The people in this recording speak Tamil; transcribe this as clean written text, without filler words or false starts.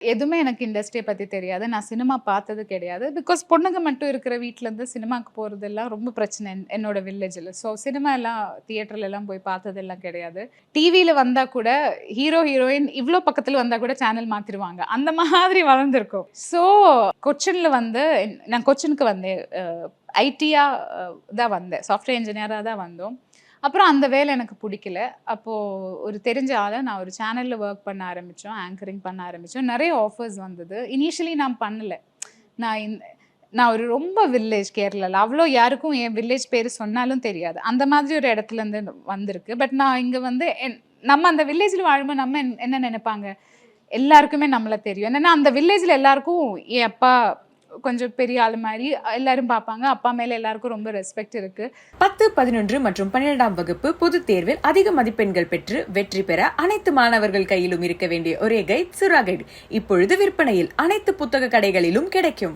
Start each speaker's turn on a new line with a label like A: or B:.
A: எதுவுமே எனக்கு இண்டஸ்ட்ரியை பத்தி தெரியாது. நான் சினிமா பார்த்தது கிடையாது. பிகாஸ் பொண்ணுங்க மட்டும் இருக்கிற வீட்ல இருந்து சினிமாக்கு போறதெல்லாம் ரொம்ப பிரச்சனை என்னோட வில்லேஜ்ல. ஸோ சினிமா எல்லாம் தியேட்டர்ல எல்லாம் போய் பார்த்ததெல்லாம் கிடையாது. டிவியில வந்தா கூட ஹீரோ, ஹீரோயின் இவ்ளோ பக்கத்துல வந்தா கூட சேனல் மாத்திருவாங்க. அந்த மாதிரி வளர்ந்துருக்கும். ஸோ கொச்சின்ல வந்து நான் கொச்சினுக்கு வந்தேன். ஐடியா தான் வந்தேன். சாஃப்ட்வேர் இன்ஜினியரா தான் வந்தோம். அப்புறம் அந்த வேலை எனக்கு பிடிக்கல. அப்போது ஒரு தெரிஞ்ச ஆளை நான் ஒரு சேனலில் ஒர்க் பண்ண ஆரம்பித்தோம், ஆங்கரிங் பண்ண ஆரம்பித்தோம். நிறைய ஆஃபர்ஸ் வந்தது. இனிஷியலி நான் பண்ணல. நான் நான் ஒரு ரொம்ப வில்லேஜ் கேரளாவில், அவ்வளோ யாருக்கும் என் வில்லேஜ் பேர் சொன்னாலும் தெரியாது. அந்த மாதிரி ஒரு இடத்துலேருந்து வந்திருக்கு. பட் நான் இங்கே வந்து நம்ம அந்த வில்லேஜில் வாழும்போது நம்ம என்ன நினைப்பாங்க, எல்லாருக்குமே நம்மளை தெரியும். என்னென்னா அந்த வில்லேஜில் எல்லாருக்கும் என் அப்பா கொஞ்சம் பெரிய ஆள் மாதிரி எல்லாரும் பார்ப்பாங்க. அப்பா மேலே எல்லாருக்கும் ரொம்ப ரெஸ்பெக்ட் இருக்கு.
B: 10, 11 மற்றும் 12ஆம் வகுப்பு பொதுத் தேர்வில் அதிக மதிப்பெண்கள் பெற்று வெற்றி பெற அனைத்து மாணவர்கள் கையிலும் இருக்க வேண்டிய ஒரே கைட் சுறா கைடு இப்பொழுது விற்பனையில் அனைத்து புத்தக கடைகளிலும் கிடைக்கும்.